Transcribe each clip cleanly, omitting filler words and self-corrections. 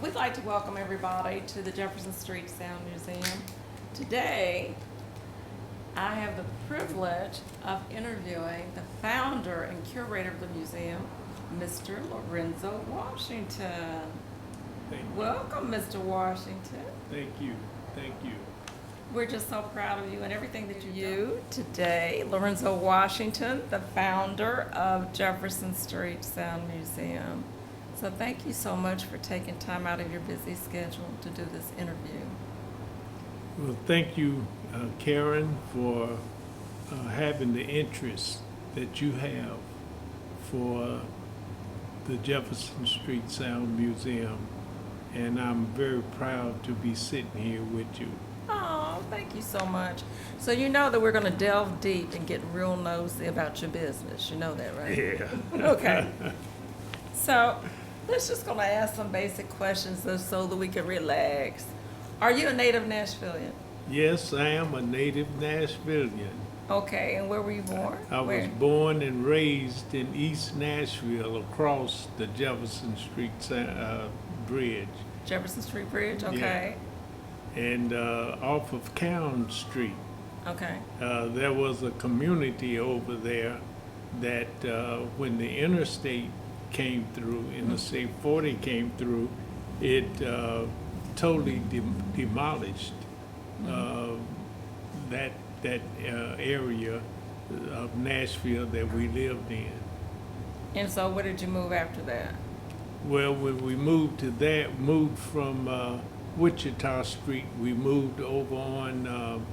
We'd like to welcome everybody to the Jefferson Street Sound Museum. Today, I have the privilege of interviewing the founder and curator of the museum, Mr. Lorenzo Washington. Thank you. Welcome, Mr. Washington. Thank you. Thank you. We're just so proud of you and everything that you do today. Lorenzo Washington, the founder of Jefferson Street Sound Museum. So thank you so much for taking time out of your busy schedule to do this interview. Well, thank you, Karen, for having the interest that you have for the Jefferson Street Sound Museum. And I'm very proud to be sitting here with you. Oh, thank you so much. So you know that we're going to delve deep and get real nosy about your business. You know that, right? Yeah. Okay. So let's just going to ask some basic questions so that we can relax. Are you a native Nashvilleian? Yes, I am a native Nashvilleian. Okay, and where were you born? I was born and raised in East Nashville across the Jefferson Street Bridge. Jefferson Street Bridge, okay. Yeah. And off of Cowan Street. Okay. There was a community over there that when the interstate came through and the State 40 came through, it totally demolished that area of Nashville that we lived in. And so where did you move after that? Well, when we moved from Wichita Street, we moved over on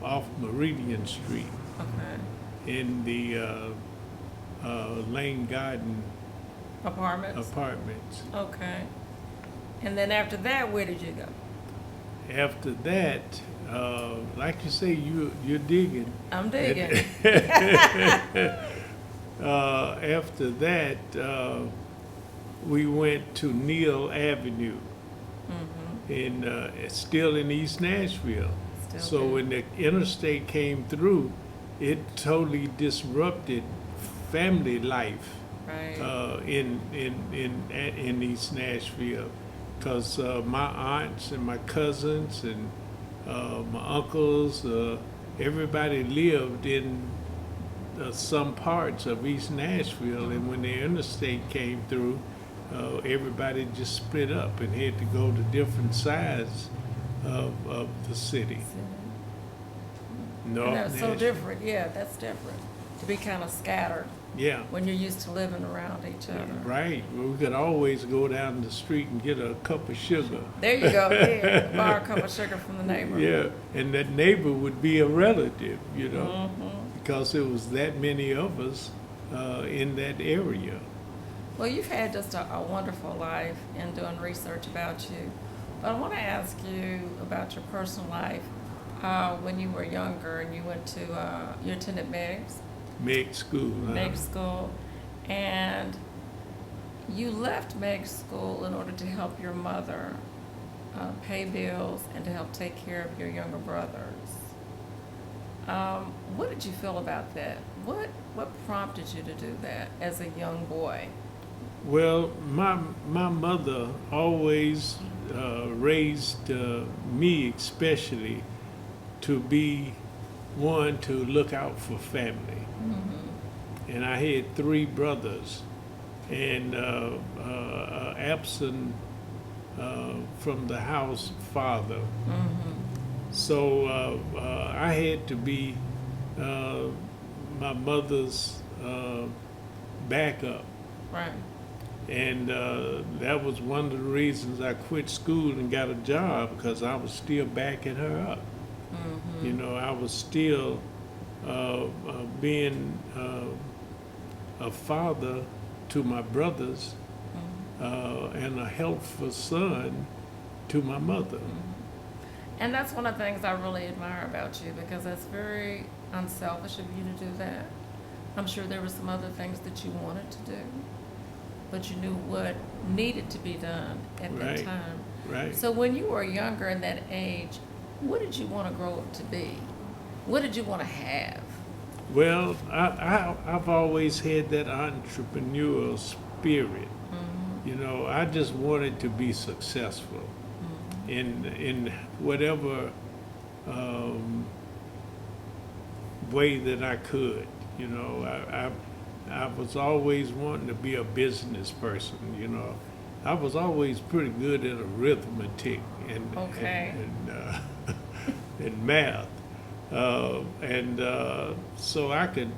off Meridian Street Okay. in the Lane Garden Apartments? apartments. Okay. And then after that, where did you go? After that, like you say, you're digging. I'm digging. After that, we went to Neal Avenue, still in East Nashville. Still So good. when the interstate came through, it totally disrupted family life Right. in East Nashville, because my aunts and my cousins and my uncles, everybody lived in some parts of East Nashville, and when the interstate came through, everybody just split up and had to go to different sides of the city. And North that's so Nashville. different. Yeah, that's different. To be kind of scattered Yeah. when you're used to living around each other. Right. Well, we could always go down the street and get a cup of sugar. There you go. Yeah. Borrow a cup of sugar from the neighbor. Yeah, and that neighbor would be a relative, you know, Mm-hmm. because there was that many of us in that area. Well, you've had just a wonderful life in doing research about you. But I want to ask you about your personal life. When you were younger and you went to, you attended Meg's Meg School. School, and you left Meg's School in order to help your mother pay bills and to help take care of your younger brothers. What did you feel about that? What prompted you to do that as a young boy? Well, my mother always raised me especially to be one to look out for family. And I had 3 brothers, and absent from the house father. So I had to be my mother's backup. Right. And that was one of the reasons I quit school and got a job, because I was still backing her up. You know, I was still being a father to my brothers and a helpful son to my mother. And that's one of the things I really admire about you, because it's very unselfish of you to do that. I'm sure there were some other things that you wanted to do, but you knew what needed to be done at that Right. time. Right. So when you were younger in that age, what did you want to grow up to be? What did you want to have? Well, I've always had that entrepreneurial spirit. You know, I just wanted to be successful in whatever way that I could. You know, I was always wanting to be a business person. You know, I was always pretty good at arithmetic and Okay. and math, so I could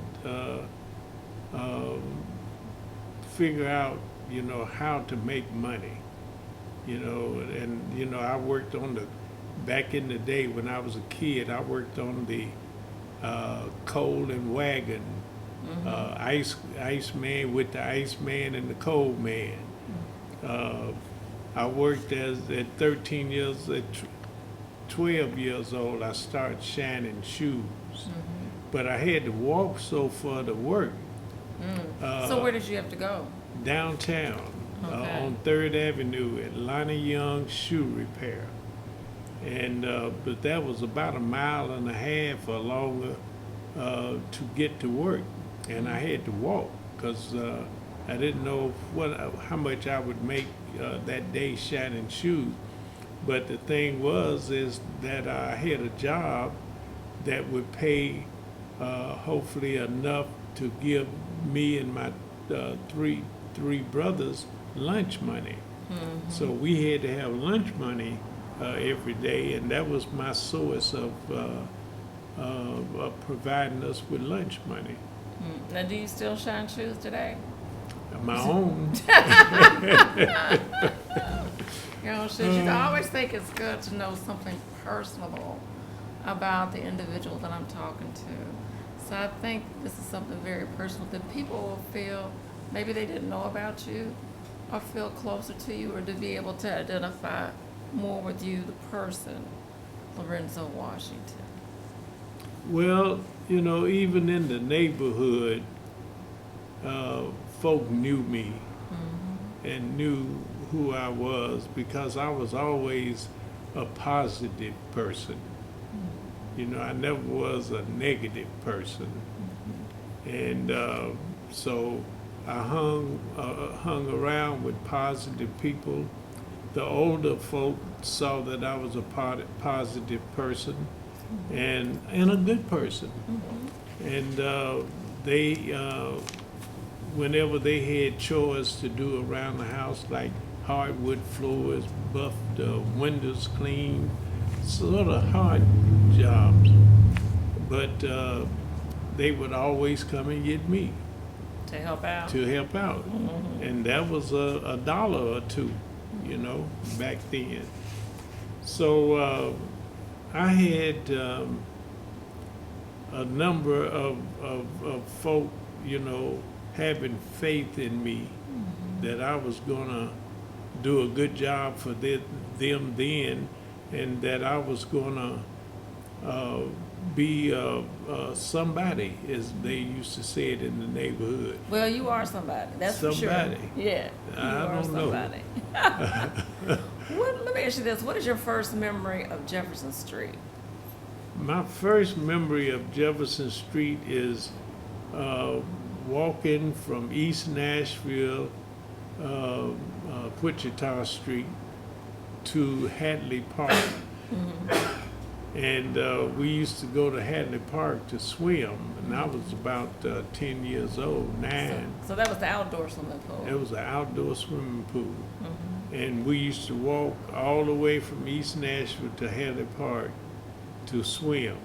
figure out, you know, how to make money. You know, and you know, I worked on back in the day when I was a kid, I worked on the coal and wagon, ice man with the ice man and the coal man. I worked at 13 years, at 12 years old, I started shining shoes. But I had to walk so far to work. So where did you have to go? Downtown, Okay. on 3rd Avenue at Lonnie Young's Shoe Repair. And but that was about a mile and a half or longer to get to work, and I had to walk because I didn't know how much I would make that day shining shoes. But the thing is that I had a job that would pay hopefully enough to give me and my three brothers lunch money. So we had to have lunch money every day, and that was my source of providing us with lunch money. Now, do you still shine shoes today? My own. You know, shoes. You always think it's good to know something personal about the individual that I'm talking to. So I think this is something very personal that people will feel maybe they didn't know about you or feel closer to you, or to be able to identify more with you, the person, Lorenzo Washington. Well, you know, even in the neighborhood, folk knew me and knew who I was because I was always a positive person. You know, I never was a negative person. And so I hung around with positive people. The older folk saw that I was a positive person and a good person. And they, whenever they had chores to do around the house, like hardwood floors, buff the windows clean, sort of hard jobs, but they would always come and get me To help out. and that was a dollar or two, you know, back then. So I had a number of folk, you know, having faith in me that I was gonna do a good job for them then, and that I was gonna be somebody, as they used to say it in the neighborhood. Well, you are somebody. That's for sure. Somebody. Yeah, you I are don't know. somebody. Let me ask you this: what is your first memory of Jefferson Street? My first memory of Jefferson Street is walking from East Nashville, Wichita Street, to Hadley Park. And we used to go to Hadley Park to swim, and I was about 10 years old, 9. So that was the outdoor swimming pool. It was an outdoor swimming pool. And we used to walk all the way from East Nashville to Hadley Park to swim.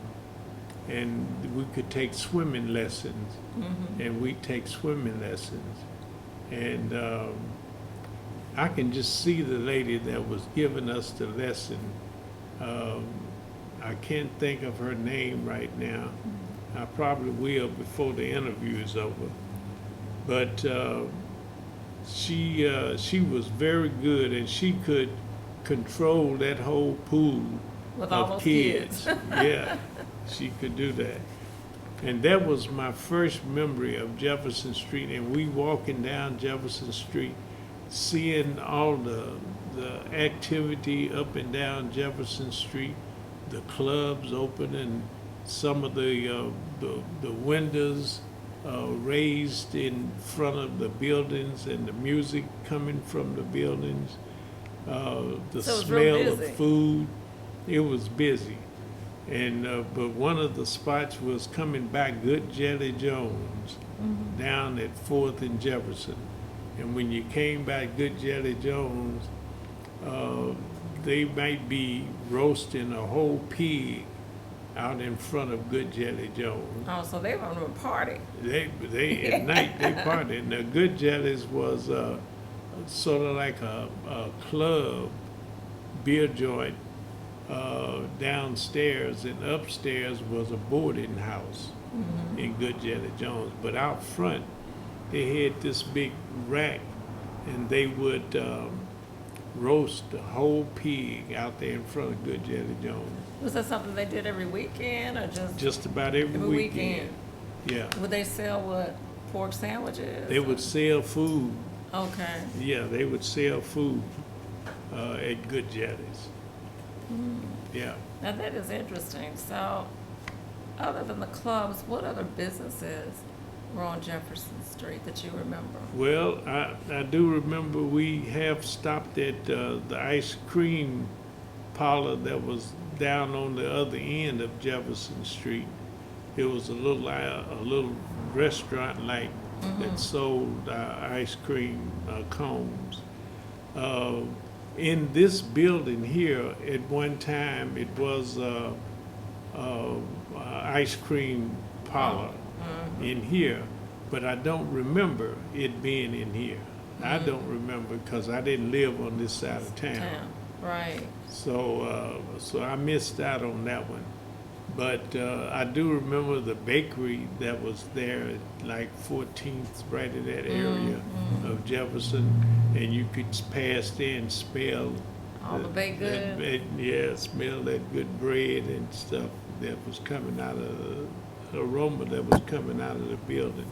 And we could take swimming lessons, and we'd take swimming lessons. And I can just see the lady that was giving us the lesson. I can't think of her name right now. I probably will before the interview is over. But she was very good, and she could control that whole pool With all of those kids. kids. Yeah, she could do that. And that was my first memory of Jefferson Street, and we walking down Jefferson Street, seeing all the activity up and down Jefferson Street, the clubs open, and some of the windows raised in front of the buildings and the music coming from the buildings, the So it was real smell of busy. food. It was busy. And but one of the spots was coming by Good Jelly Jones down at 4th and Jefferson. And when you came by Good Jelly Jones, they might be roasting a whole pig out in front of Good Jelly Jones. Oh, so they were on a party. They at night they partied. Now Good Jellies was sort of like a club beer joint downstairs, and upstairs was a boarding house in Good Jelly Jones. But out front, they had this big rack, and they would roast the whole pig out there in front of Good Jelly Jones. Was that something they did every weekend or Just about every weekend. Yeah. Would they sell what? Pork sandwiches? They would sell food. Okay. Yeah, they would sell food at Good Jellies. Yeah. Now that is interesting. So, other than the clubs, what other businesses were on Jefferson Street that you remember? Well, I do remember we have stopped at the ice cream parlor that was down on the other end of Jefferson Street. It was a little restaurant like that sold ice cream cones. In this building here, at one time, it was ice cream parlor in here, but I don't remember it being in here. I don't remember because I didn't live on this side of town. Right. So I missed out on that one. But I do remember the bakery that was there at like 14th, right in that area of Jefferson, and you could pass there and smell All the baked goods. Yeah, smell that good bread and stuff that was coming out of the aroma that was coming out of the building.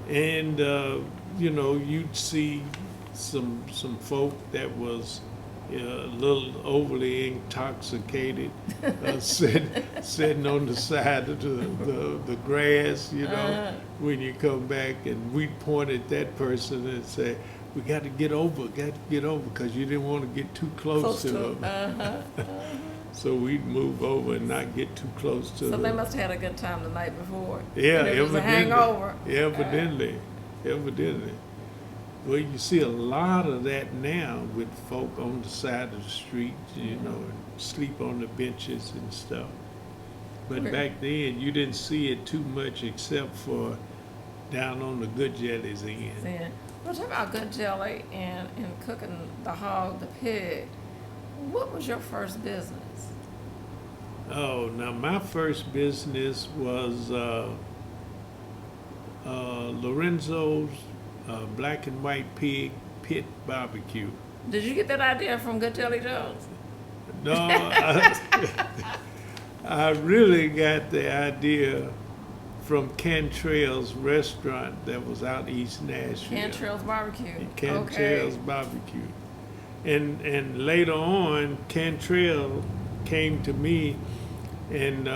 And you know, you'd see some folk that was a little overly intoxicated, sitting on the side of the grass, you know, when you come back, and we point at that person and say, we got to get over, because you didn't want to get too close to them. So we'd move over and not get too close to them. So they must have had a good time the night before. Yeah, and it was a hangover. Evidently. Well, you see a lot of that now with folk on the side of the street, you know, and sleep on the benches and stuff. But back then, you didn't see it too much except for down on the Good Jellies end. Yeah. Well, talk about Good Jelly and cooking the hog, the pig. What was your first business? Oh, now my first business was Lorenzo's Black and White Pig Pit Barbecue. Did you get that idea from Good Jelly Jones? No, I really got the idea from Cantrell's restaurant that was out East Nashville. Cantrell's Barbecue. Cantrell's Barbecue. And later on, Cantrell came to me and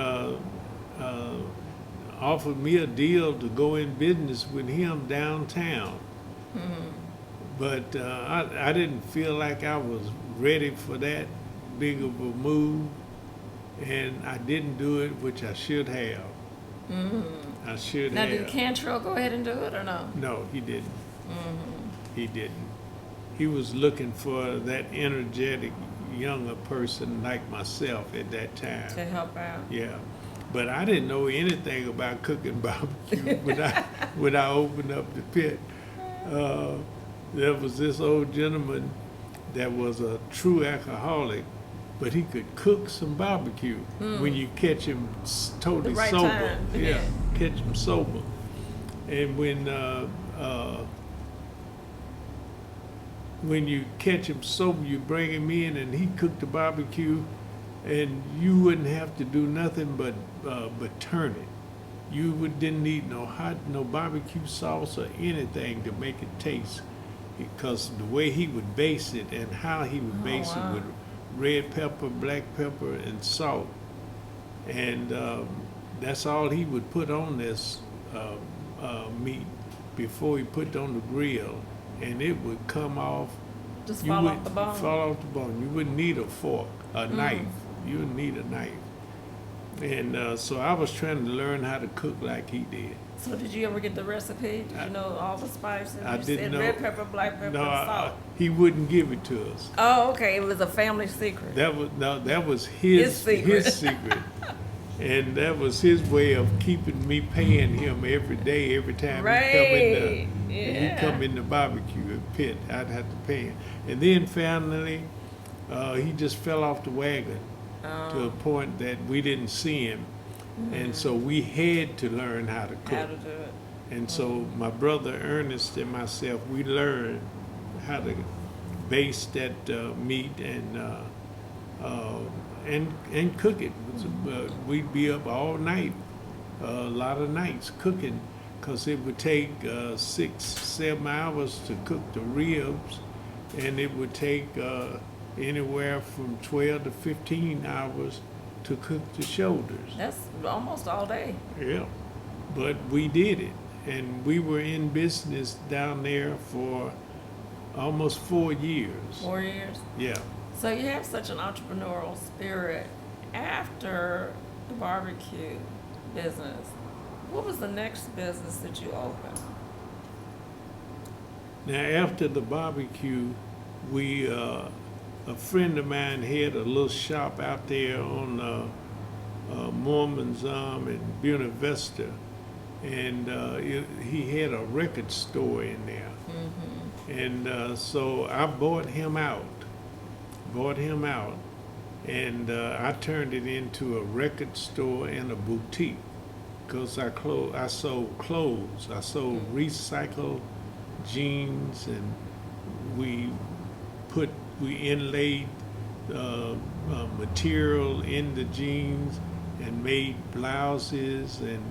offered me a deal to go in business with him downtown. But I didn't feel like I was ready for that big of a move, and I didn't do it, which I should have. I should Now, have. did Cantrell go ahead and do it or no? No, he didn't. He didn't. He was looking for that energetic younger person like myself at that time. To help out. Yeah. But I didn't know anything about cooking barbecue when I opened up the pit. There was this old gentleman that was a true alcoholic, but he could cook some barbecue when you catch him totally The right sober. time. Yeah, catch him sober. And when you catch him sober, you bring him in, and he cooked the barbecue, and you wouldn't have to do nothing but turn it. You didn't need no barbecue sauce or anything to make it taste, because the way he would base it and how he would base it with red pepper, black pepper, and salt. And that's all he would put on this meat before he put it on the grill, and it would come off. Just You fall would off the bone. fall off the bone. You wouldn't need a fork, a knife. You would need a knife. And so I was trying to learn how to cook like he did. So did you ever get the recipe? Did you know all the spices? I You didn't said know. red pepper, black pepper, No, and salt. he wouldn't give it to us. Oh, okay. It was a family secret. That was His secret. his secret. And that was his way of keeping me paying him every day, every time Right. he come in the barbecue pit. I'd have to pay him. And then finally, he just fell off the wagon to a point that we didn't see him. And so we had to learn how to cook. How to do it. And so my brother Ernest and myself, we learned how to baste that meat and cook it. We'd be up all night, a lot of nights cooking, because it would take 6-7 hours to cook the ribs, and it would take anywhere from 12 to 15 hours to cook the shoulders. That's almost all day. Yeah, but we did it, and we were in business down there for almost 4 years. 4 years. Yeah. So you have such an entrepreneurial spirit. After the barbecue business, what was the next business that you opened? Now, after the barbecue, we a friend of mine had a little shop out there on Mormon's Arm in Buena Vista, and he had a record store in there. And so I bought him out, and I turned it into a record store and a boutique, because I sold clothes, I sold recycled jeans, and we inlaid material in the jeans and made blouses and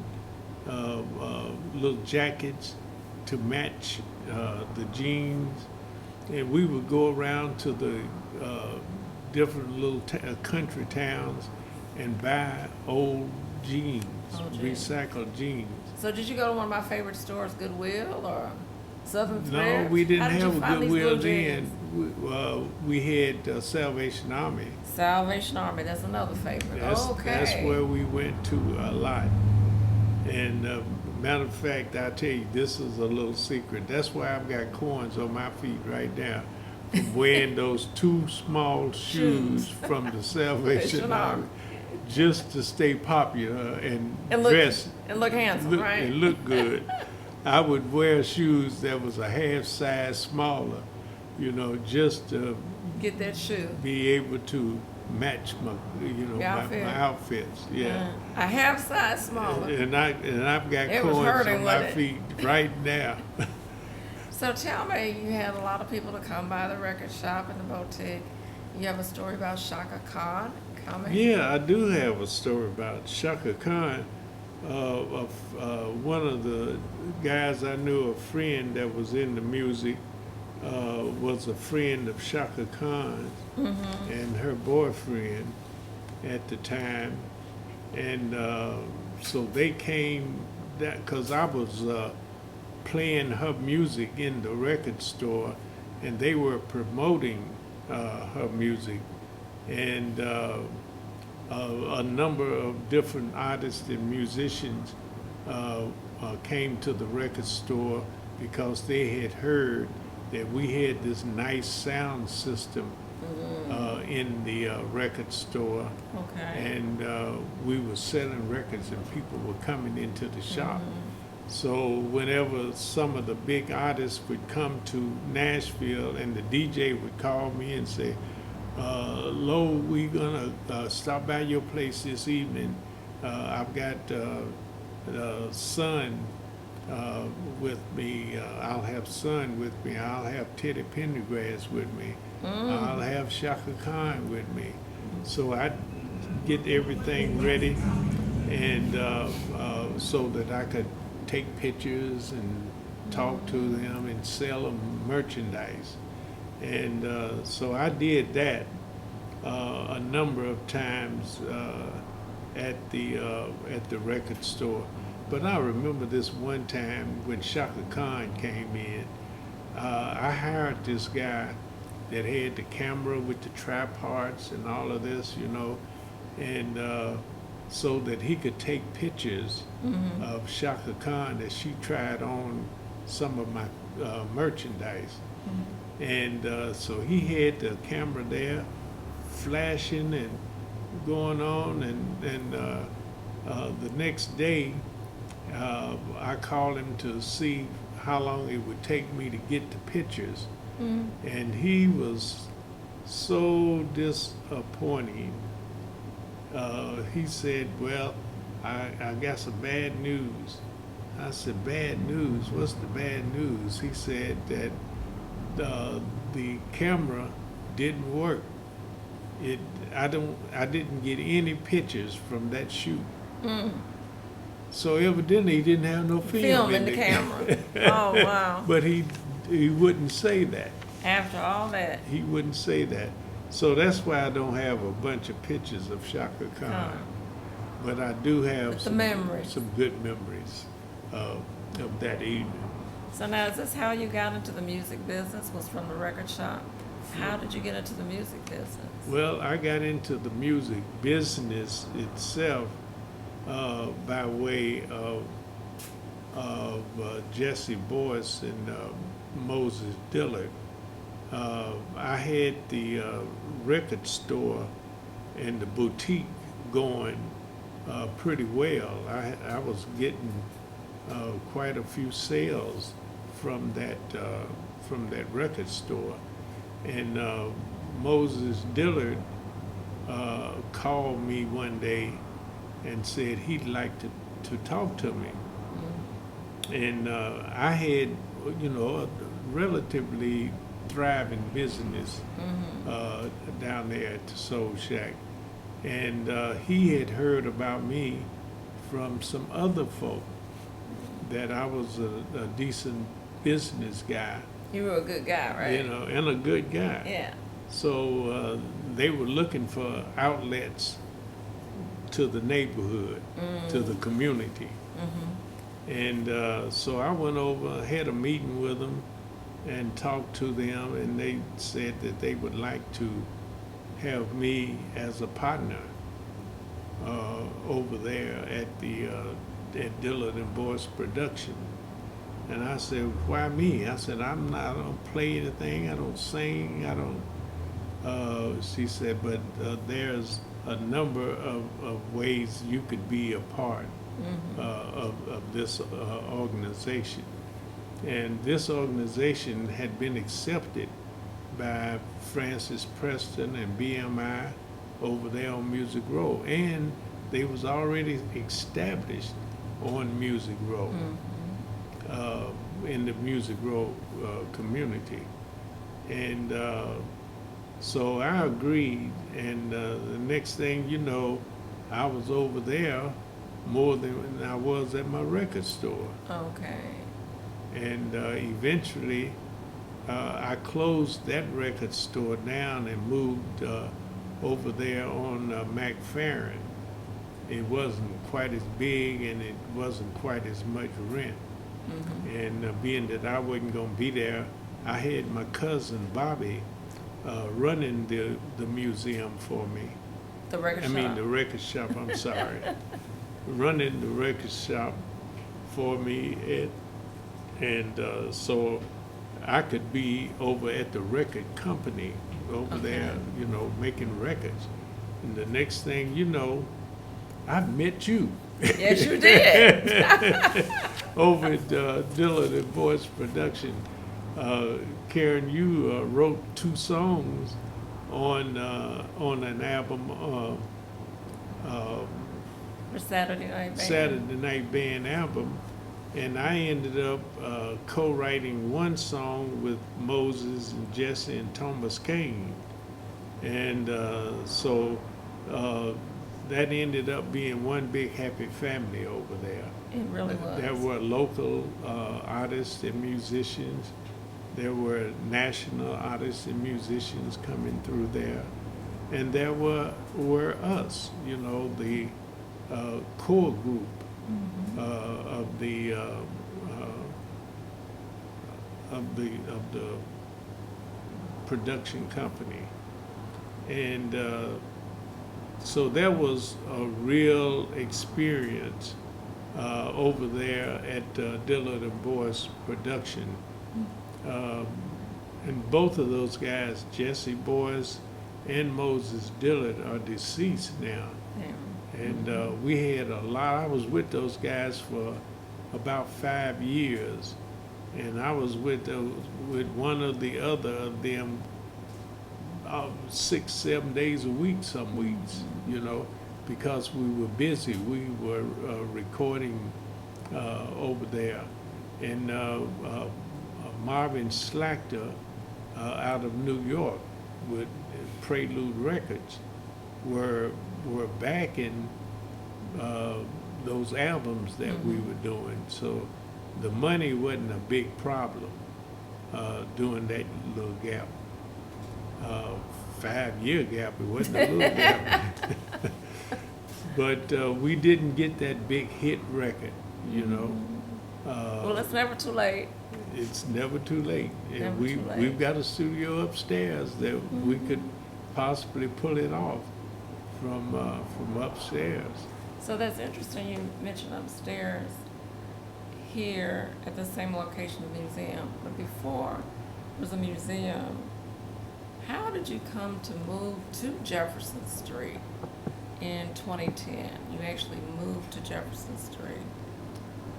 little jackets to match the jeans. And we would go around to the different little country towns and buy old jeans, recycled jeans. So did you go to one of my favorite stores, Goodwill or Southern No, Thrift? we didn't How did you have a find these Goodwill little jeans? then. We had Salvation Army. Salvation Army, that's another favorite. That's where we went to a lot. And matter of fact, I tell you, this is a little secret. That's why I've got corns on my feet right now from wearing those 2 small shoes from the Salvation Army, just to stay popular and dress and look handsome, right? and look good. I would wear shoes that was a half size smaller, just to Get that shoe. be able to match my, my outfits. Yeah. A half size smaller. And I've got It was corns hurting, on my wasn't it? feet right now. So tell me, you had a lot of people to come by the record shop and the boutique. You have a story about Shaka Khan coming? Yeah, I do have a story about Shaka Khan. One of the guys I knew, a friend that was in the music, was a friend of Shaka Khan's and her boyfriend at the time. And so they came, because I was playing her music in the record store, and they were promoting her music. And a number of different artists and musicians came to the record store because they had heard that we had this nice sound system in the record store. Okay. And we were selling records and people were coming into the shop. So whenever some of the big artists would come to Nashville, and the DJ would call me and say, Lo, we're gonna stop by your place this evening. I've got Son with me. I'll have Son with me. I'll have Teddy Pendergrass with me. I'll have Shaka Khan with me. So I get everything ready, and so that I could take pictures and talk to them and sell them merchandise. And so I did that a number of times at the record store. But I remember this one time when Shaka Khan came in. I hired this guy that had the camera with the tripods and all of this, and so that he could take pictures of Shaka Khan as she tried on some of my merchandise. And so he had the camera there flashing and going on, and the next day I called him to see how long it would take me to get the pictures. And he was so disappointing. He said, well, I got some bad news. I said, bad news? What's the bad news? He said that the camera didn't work. I didn't get any pictures from that shoot. So evidently he didn't have no film in the camera. Oh, wow. But he wouldn't say that. After all that. He wouldn't say that. So that's why I don't have a bunch of pictures of Shaka Khan. But I do have some good memories of that evening. So now, is this how you got into the music business? Was from the record shop? How did you get into the music business? Well, I got into the music business itself by way of Jesse Boyce and Moses Dillard. I had the record store and the boutique going pretty well. I was getting quite a few sales from that record store, and Moses Dillard called me one day and said he'd like to talk to me. And I had, a relatively thriving business down there at the Soul Shack. And he had heard about me from some other folk, that I was a decent business guy. You were a good guy, right? And a good guy. Yeah. So they were looking for outlets to the neighborhood, to the community. And so I went over, had a meeting with them, and talked to them, and they said that they would like to have me as a partner over there at Dillard and Boyce Production. And I said, why me? I said, I don't play anything, I don't sing, I don't. She said, but there's a number of ways you could be a part of this organization. And this organization had been accepted by Francis Preston and BMI over there on Music Row, and they was already established on Music Row, in the Music Row community. And so I agreed, and the next thing you know, I was over there more than I was at my record store. Okay. And eventually, I closed that record store down and moved over there on McFerrin. It wasn't quite as big, and it wasn't quite as much rent. And being that I wasn't going to be there, I had my cousin Bobby running the museum for me. The record shop? I mean the record shop, I'm sorry. Running the record shop for me, and so I could be over at the record company over there, making records. And the next thing you know, I met you. Yes, you did. Over at Dillard and Boyce Production. Karen, you wrote 2 songs on an album, For Saturday Night Band. Saturday Night Band album, and I ended up co-writing one song with Moses and Jesse and Thomas Kane, and so that ended up being one big happy family over there. It really was. There were local artists and musicians. There were national artists and musicians coming through there, and there were us, core group Mm-hmm. of the production company, and so that was a real experience over there at Dillard and Boyce Production. Um, and both of those guys, Jesse Boyce and Moses Dillard, are deceased now. Yeah. And we had a lot. I was with those guys for about 5 years, and I was with one or the other of them 6, 7 days a week, some weeks, because we were busy. We were recording over there, and Marvin Slachter out of New York with Prelude Records were backing those albums that we were doing. So the money wasn't a big problem during that little gap. 5-year gap, it wasn't a little gap. But we didn't get that big hit record, Well, it's never too late. It's never too late. And Never too late. we've got a studio upstairs that we could possibly pull it off from upstairs. So that's interesting. You mentioned upstairs here at the same location of the museum, but before it was a museum. How did you come to move to Jefferson Street in 2010? You actually moved to Jefferson Street.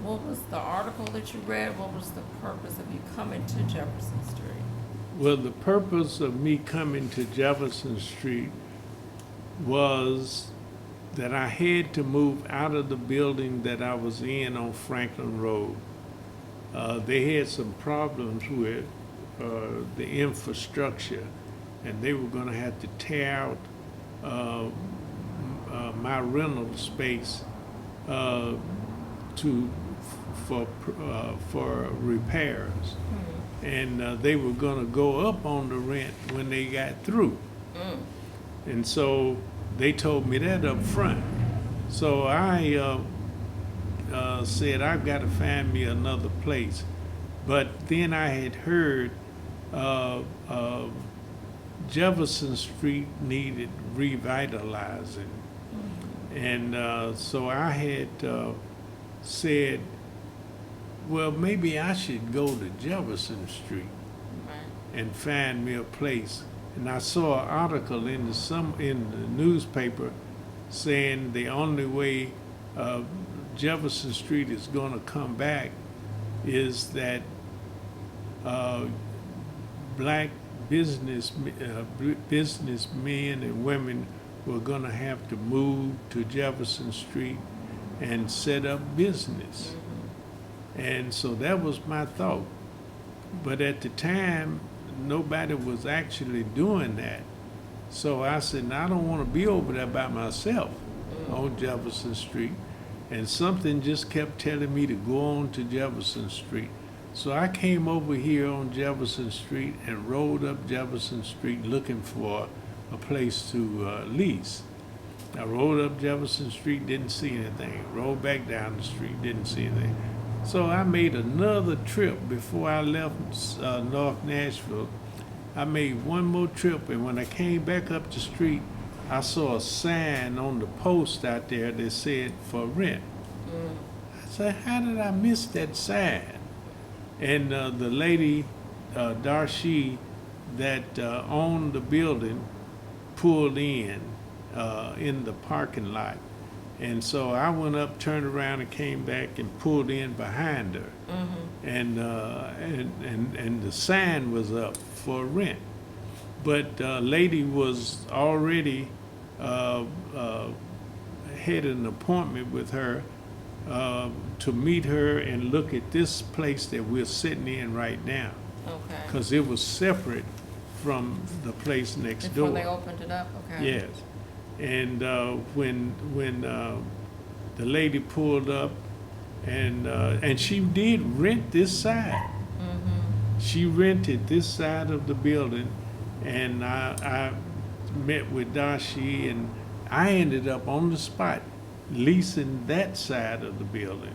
What was the article that you read? What was the purpose of you coming to Jefferson Street? Well, the purpose of me coming to Jefferson Street was that I had to move out of the building that I was in on Franklin Road. They had some problems with the infrastructure, and they were going to have to tear out my rental space for repairs. And they were going to go up on the rent when they got through. And so they told me that up front. So I said, I've got to find me another place. But then I had heard Jefferson Street needed revitalizing. And so I had said, well, maybe I should go to Jefferson Street and find me a place. And I saw an article in the newspaper saying the only way Jefferson Street is going to come back is that black businessmen and women were going to have to move to Jefferson Street and set up business. And so that was my thought. But at the time, nobody was actually doing that. So I said, I don't want to be over there by myself on Jefferson Street. And something just kept telling me to go on to Jefferson Street. So I came over here on Jefferson Street and rode up Jefferson Street looking for a place to lease. I rode up Jefferson Street, didn't see anything. Rode back down the street, didn't see anything. So I made another trip before I left North Nashville. I made one more trip, and when I came back up the street, I saw a sign on the post out there that said for rent. I said, how did I miss that sign? And the lady, Darcy, that owned the building, pulled in the parking lot. And so I went up, turned around, and came back and pulled in behind her. And the sign was up for rent. But the lady was already had an appointment with her to meet her and look at this place that we're sitting in right now. Okay. Because it was separate from the place next door. Before they opened it up? Okay. Yes. And when the lady pulled up, and she did rent this side. She rented this side of the building, and I met with Darcy, and I ended up on the spot leasing that side of the building.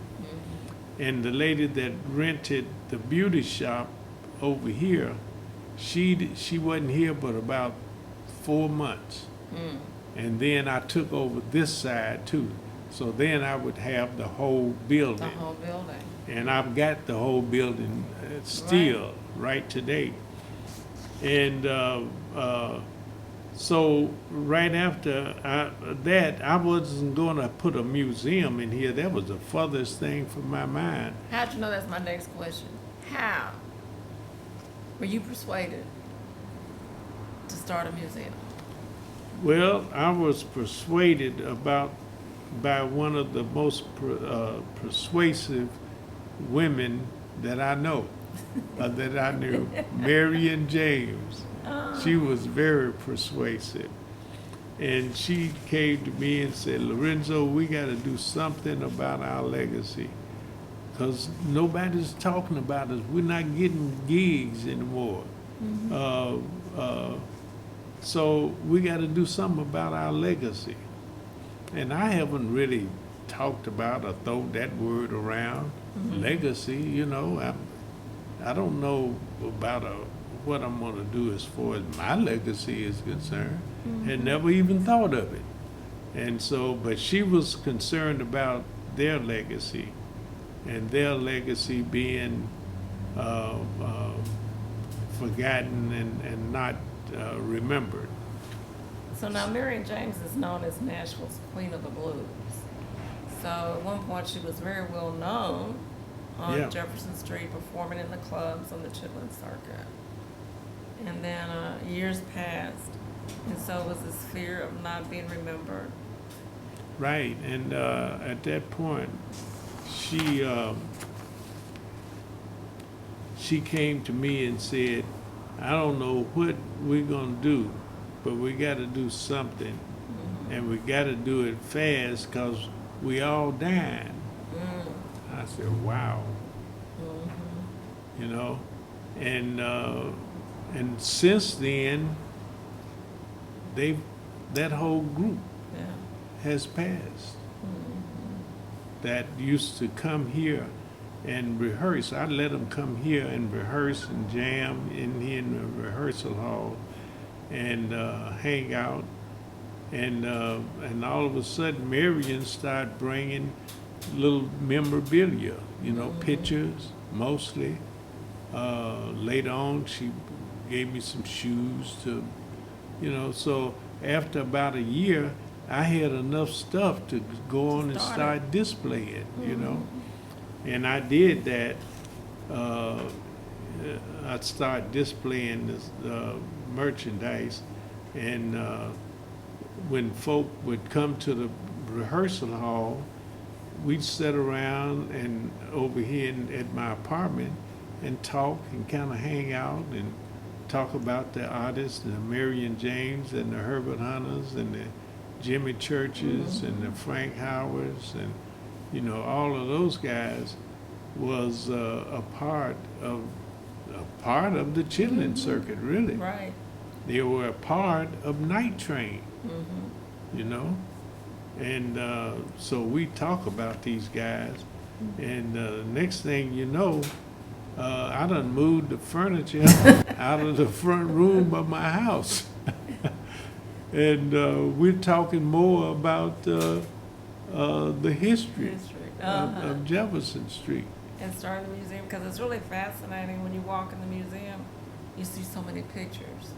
And the lady that rented the beauty shop over here, she wasn't here but about 4 months. And then I took over this side too. So then I would have the whole building. The whole building. And I've got the whole building still right today. And so right after that, I wasn't going to put a museum in here. That was the furthest thing from my mind. How'd you know that's my next question? How were you persuaded to start a museum? Well, I was persuaded by one of the most persuasive women that I know, that I knew, Marion James. She was very persuasive. And she came to me and said, Lorenzo, we got to do something about our legacy, because nobody's talking about us. We're not getting gigs anymore. So we got to do something about our legacy. And I haven't really talked about or thrown that word around, legacy, you know. I don't know about what I'm going to do as far as my legacy is concerned. Had never even thought of it. And so, but she was concerned about their legacy, and their legacy being forgotten and not remembered. So now Marion James is known as Nashville's Queen of the Blues. So at one point she was very well known on Jefferson Street, performing in the clubs on the Chitlin Circuit. And then years passed, and so was this fear of not being remembered. Right, and at that point, she came to me and said, I don't know what we're going to do, but we got to do something, and we got to do it fast because we all dying. I said, wow. You know, and since then, that whole group has passed. That used to come here and rehearse. I let them come here and rehearse and jam in the rehearsal hall and hang out. And all of a sudden, Marion started bringing little memorabilia, you know, pictures mostly. Later on, she gave me some shoes to, you know, so after about a year, I had enough stuff to go on and start displaying, you know. And I did that. I started displaying this merchandise, and when folk would come to the rehearsal hall, we'd sit around and over here at my apartment and talk and kind of hang out and talk about the artists, the Marion James and the Herbert Hunters and the Jimmy Churches and the Frank Howards, and you know, all of those guys was a part of the Chitlin Circuit, really. Right. They were a part of Night Train, you know, and so we talk about these guys, and the next thing you know, I done moved the furniture out of the front room of my house. And we're talking more about the history of Jefferson Street. And starting the museum, because it's really fascinating when you walk in the museum, you see so many pictures.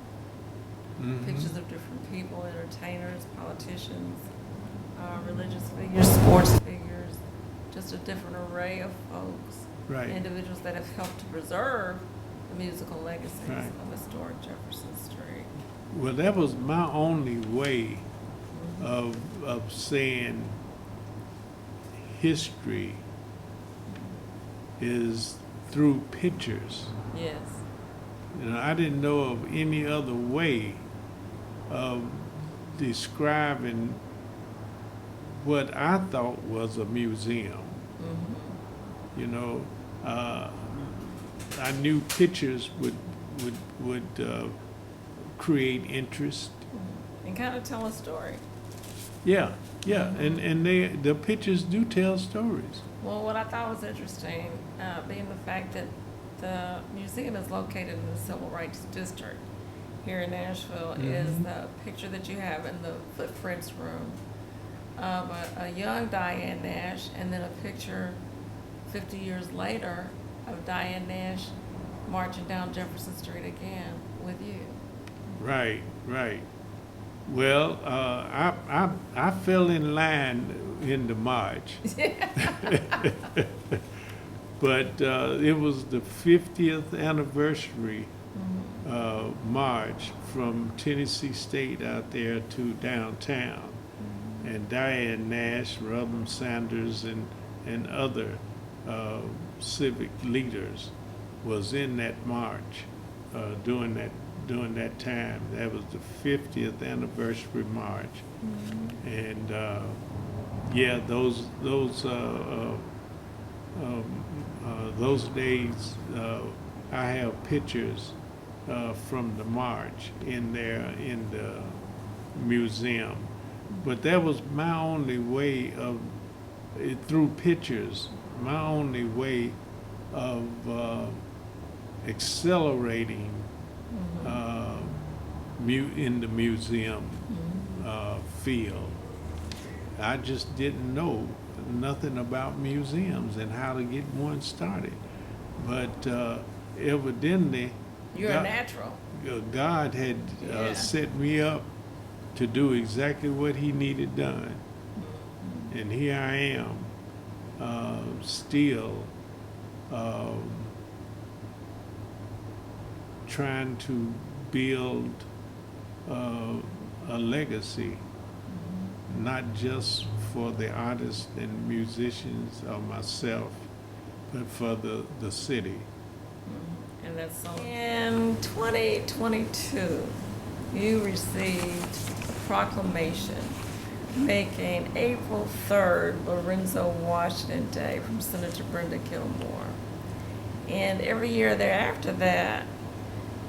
Pictures of different people, entertainers, politicians, religious figures, sports figures, just a different array of folks. Right. Individuals that have helped to preserve the musical legacies Right. of historic Jefferson Street. Well, that was my only way of saying history is through pictures. Yes. You know, I didn't know of any other way of describing what I thought was a museum. You know, I knew pictures would create interest. And kind of tell a story. Yeah, yeah, and the pictures do tell stories. Well, what I thought was interesting, being the fact that the museum is located in the Civil Rights District here in Nashville, is the picture that you have in the footprints room of a young Diane Nash, and then a picture 50 years later of Diane Nash marching down Jefferson Street again with you. Right, right. Well, I fell in line in the march, but it was the 50th anniversary march from Tennessee State out there to downtown, and Diane Nash, Rutherford Sanders, and other civic leaders was in that march during that time. That was the 50th anniversary march, and yeah, those days. I have pictures from the march in there in the museum, but that was my only way of through pictures. My only way of accelerating in the museum field. I just didn't know nothing about museums and how to get one started. But evidently, You're a natural. God had set me up to do exactly what He needed done. And here I am, still trying to build a legacy, not just for the artists and musicians or myself, but for the city. And that's so. In 2022, you received a proclamation making April 3rd Lorenzo Washington Day from Senator Brenda Gilmore. And every year thereafter that,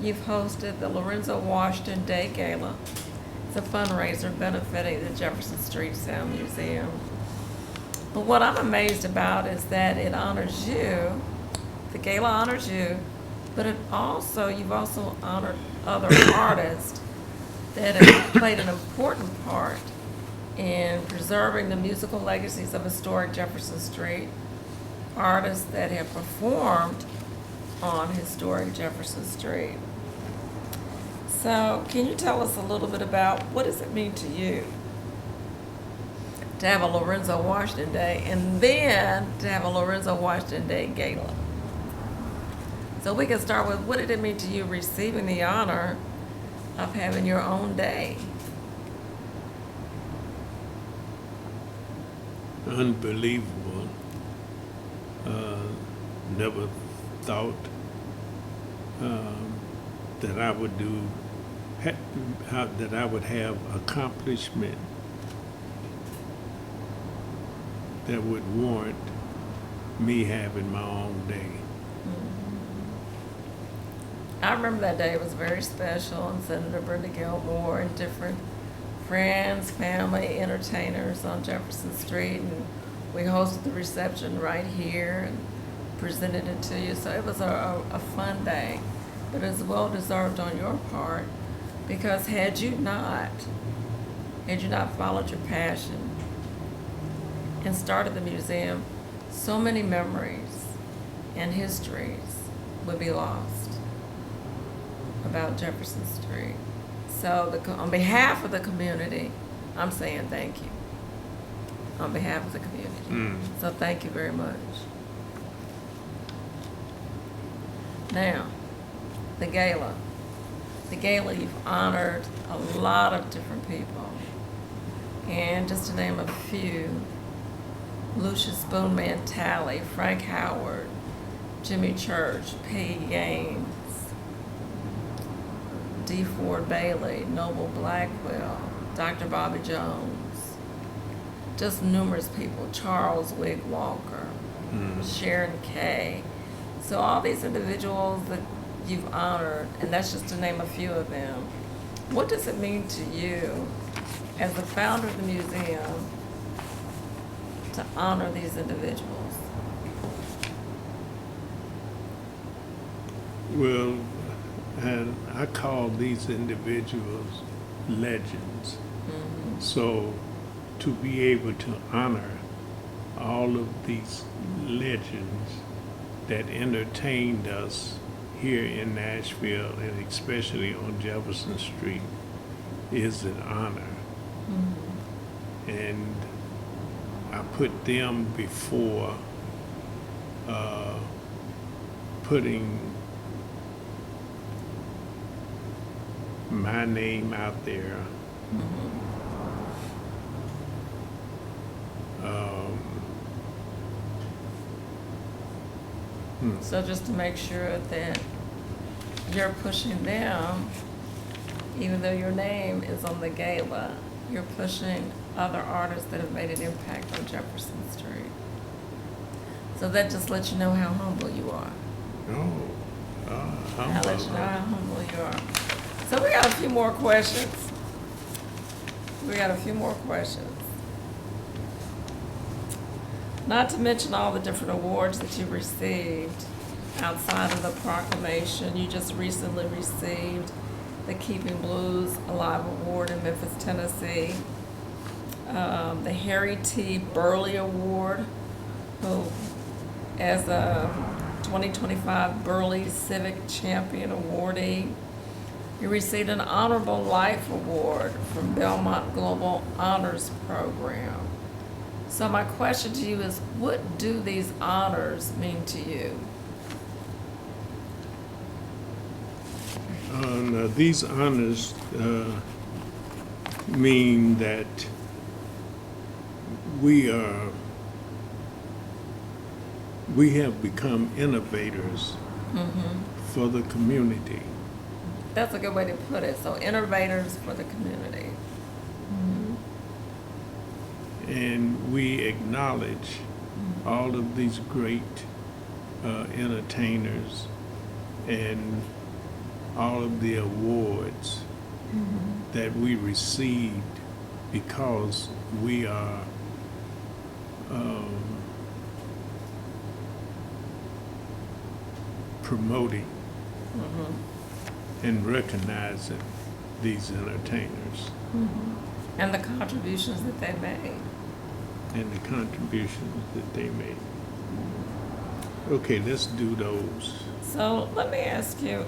you've hosted the Lorenzo Washington Day Gala. It's a fundraiser benefiting the Jefferson Street Sound Museum. But what I'm amazed about is that it honors you, the gala honors you, but you've also honored other artists that have played an important part in preserving the musical legacies of historic Jefferson Street, artists that have performed on historic Jefferson Street. So can you tell us a little bit about what does it mean to you to have a Lorenzo Washington Day and then to have a Lorenzo Washington Day Gala? So we can start with, what did it mean to you receiving the honor of having your own day? Unbelievable. Never thought that I would that I would have accomplishment that would warrant me having my own day. I remember that day. It was very special, and Senator Brenda Gilmore and different friends, family, entertainers on Jefferson Street, and we hosted the reception right here and presented it to you. So it was a fun day, but it's well deserved on your part, because had you not followed your passion and started the museum, so many memories and histories would be lost about Jefferson Street. So on behalf of the community, I'm saying thank you. On behalf of the community. So thank you very much. Now, the gala. The gala, you've honored a lot of different people. And just to name a few, Lucius Spoonman Talley, Frank Howard, Jimmy Church, Peggy Gaines, D. Ford Bailey, Noble Blackwell, Dr. Bobby Jones, just numerous people, Charles Wig Walker, Sharon Kay. So all these individuals that you've honored, and that's just to name a few of them. What does it mean to you as the founder of the museum, to honor these individuals? Well, and I call these individuals legends. So to be able to honor all of these legends that entertained us here in Nashville and especially on Jefferson Street is an honor. And I put them before putting my name out there. So just to make sure that you're pushing them, even though your name is on the gala, you're pushing other artists that have made an impact on Jefferson Street. So that just lets you know how humble you are. I'll let you know how humble you are. So we got a few more questions. Not to mention all the different awards that you received outside of the proclamation. You just recently received the Keeping Blues Alive Award in Memphis, Tennessee. The Harry T. Burley Award, as a 2025 Burley Civic Champion awardee. You received an Honorable Life Award from Belmont Global Honors Program. So my question to you is, what do these honors mean to you? Now these honors mean that we have become innovators for the community. That's a good way to put it. So innovators for the community. And we acknowledge all of these great entertainers and all of the awards that we received because we are promoting and recognizing these entertainers And the contributions that they made. Okay, let's do those. So let me ask you,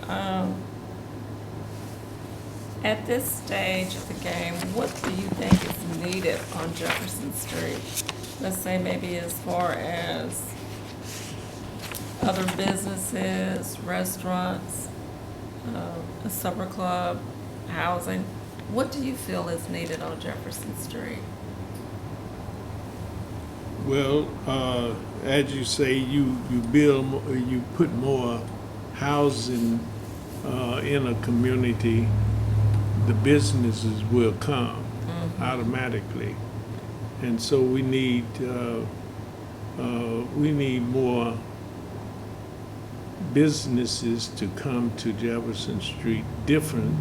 at this stage of the game, what do you think is needed on Jefferson Street? Let's say maybe as far as other businesses, restaurants, a supper club, housing. What do you feel is needed on Jefferson Street? Well, as you say, you put more housing in a community, the businesses will come automatically, and so we need more businesses to come to Jefferson Street, different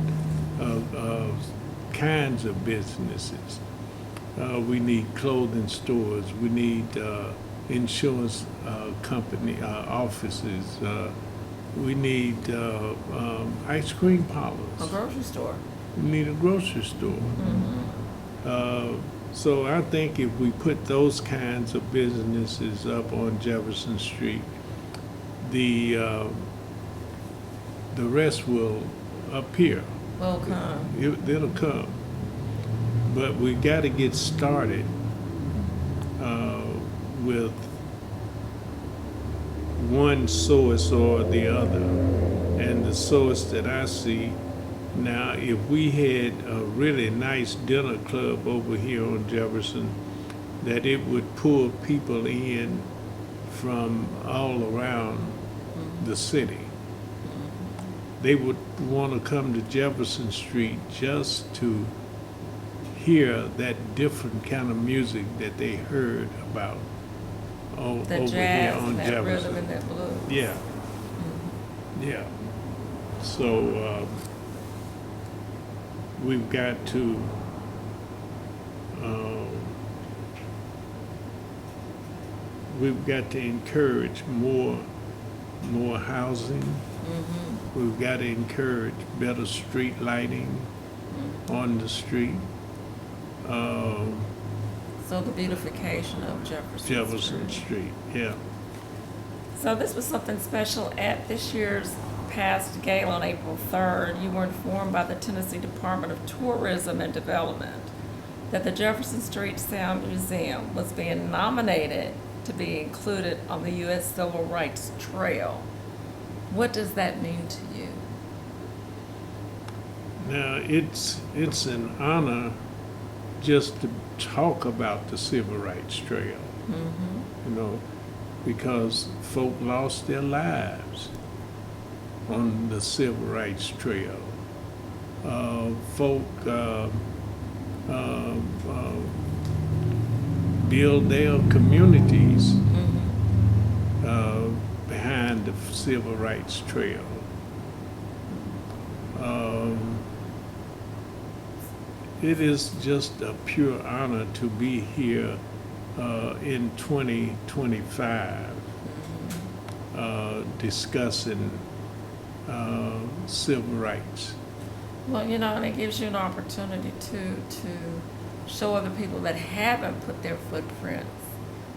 kinds of businesses. We need clothing stores. We need insurance company offices. We need ice cream parlors. A grocery store. We need a grocery store. So I think if we put those kinds of businesses up on Jefferson Street, the rest will appear. Will come. It'll come. But we got to get started with one source or the other. And the source that I see now, if we had a really nice dinner club over here on Jefferson, that it would pull people in from all around the city. They would want to come to Jefferson Street just to hear that different kind of music that they heard about over here on that Jefferson. Rhythm and that blues. Yeah. Yeah. So we've got to we've got to encourage more housing. Mm-hmm. We've got to encourage better street lighting on the street. So the beautification of Jefferson Street, yeah. So this was something special at this year's past gala on April 3rd. You were informed by the Tennessee Department of Tourism and Development that the Jefferson Street Sound Museum was being nominated to be included on the U.S. Civil Rights Trail. What does that mean to you? Now, it's an honor just to talk about the Civil Rights Trail, Mm-hmm. you know, because folk lost their lives on the Civil Rights Trail. Folk build their communities Mm-hmm. behind the Civil Rights Trail. It is just a pure honor to be here in 2025 discussing civil rights. Well, you know, and it gives you an opportunity to show other people that haven't put their footprints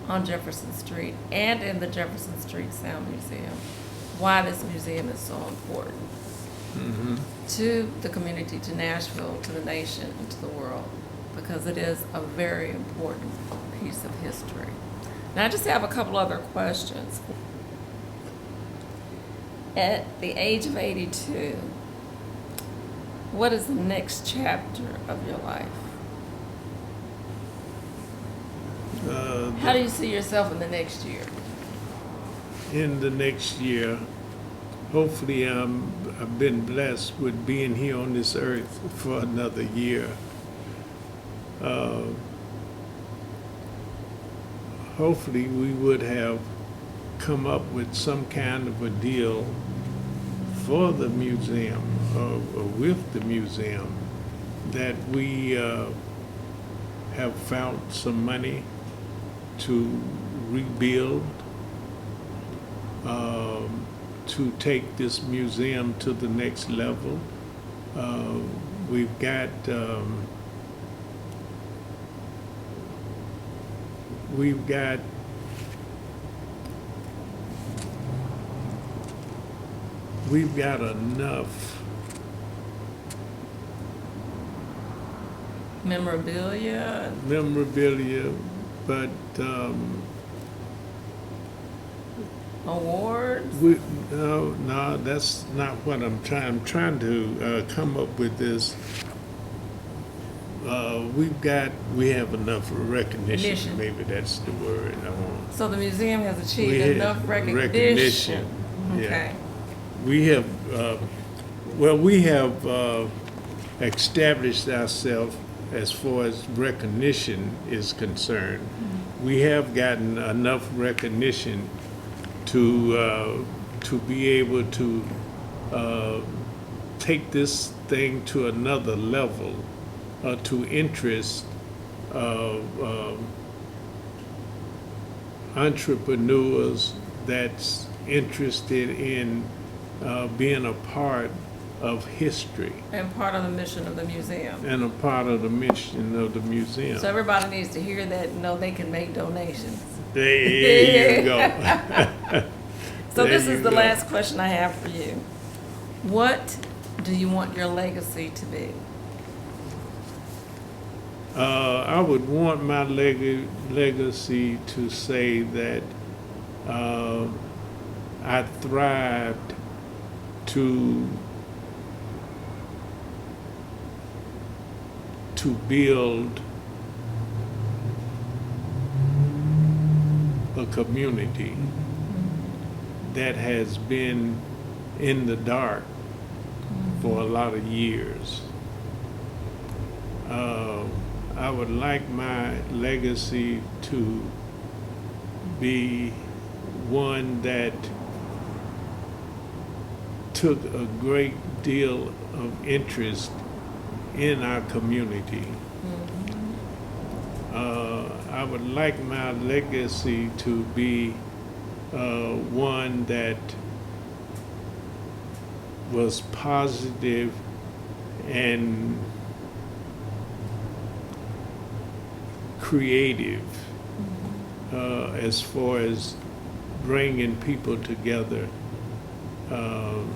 on Jefferson Street and in the Jefferson Street Sound Museum why this museum is so important Mm-hmm. to the community, to Nashville, to the nation, and to the world, because it is a very important piece of history. Now, I just have a couple other questions. At the age of 82, what is the next chapter of your life? How do you see yourself in the next year? In the next year, hopefully I've been blessed with being here on this earth for another year. Hopefully we would have come up with some kind of a deal for the museum or with the museum that we have found some money to rebuild, to take this museum to the next level. We've got enough Memorabilia? memorabilia, but Awards? no, that's not what I'm trying. I'm trying to come up with this. We have enough recognition. Recognition. Maybe that's the word I want. So the museum has achieved We have enough recognition. recognition, yeah. Okay. We have, established ourselves as far as recognition is concerned. We have gotten enough recognition to be able to take this thing to another level, to interest entrepreneurs that's interested in being a part of history And part of the mission of the museum. and a part of the mission of the museum. So everybody needs to hear that and know they can make donations. There you go. So There this you is the go. last question I have for you. What do you want your legacy to be? I would want my legacy to say that I thrived to build a community that has been in the dark for a lot of years. I would like my legacy to be one that took a great deal of interest in our community. I would like my legacy to be one that was positive and creative as far as bringing people together. So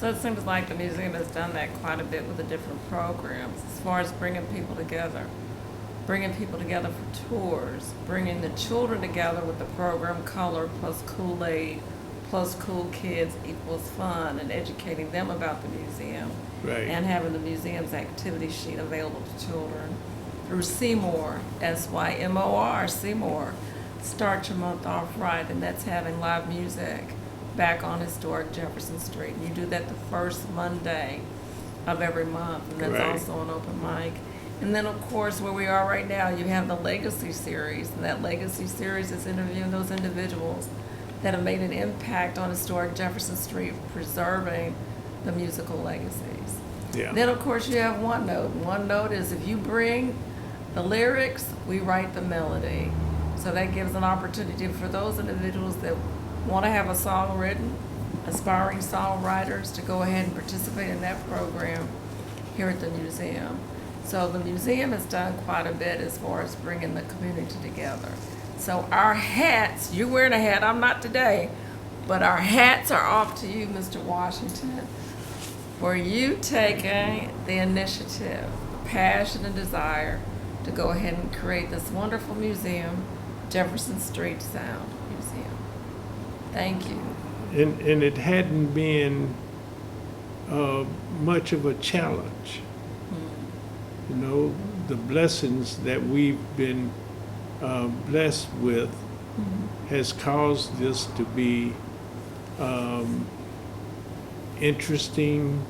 it seems like the museum has done that quite a bit with the different programs, as far as bringing people together for tours, bringing the children together with the program Color plus Kool-Aid plus Cool Kids equals fun, and educating them about the museum. Right. And having the museum's activity sheet available to children through Seymour, SYMOR, Seymour. Start your month off right, and that's having live music back on historic Jefferson Street. And you do that the first Monday of every month, and that's Right. also an open mic. And then, of course, where we are right now, you have the Legacy Series, and that Legacy Series is interviewing those individuals that have made an impact on historic Jefferson Street, preserving the musical legacies. Yeah. Then, of course, you have OneNote. OneNote is if you bring the lyrics, we write the melody. So that gives an opportunity for those individuals that want to have a song written, aspiring songwriters, to go ahead and participate in that program here at the museum. So the museum has done quite a bit as far as bringing the community together. So our hats, you're wearing a hat, I'm not today, but our hats are off to you, Mr. Washington, for you taking the initiative, passion and desire to go ahead and create this wonderful museum, Jefferson Street Sound Museum. Thank you. And it hadn't been much of a challenge. You know, the blessings that we've been blessed with has caused this to be interesting,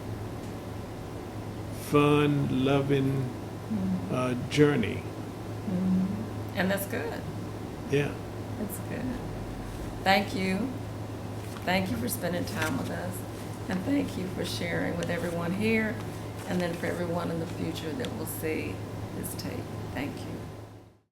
fun, loving journey. And that's good. Yeah. That's good. Thank you. Thank you for spending time with us. And thank you for sharing with everyone here, and then for everyone in the future that will see this tape. Thank you.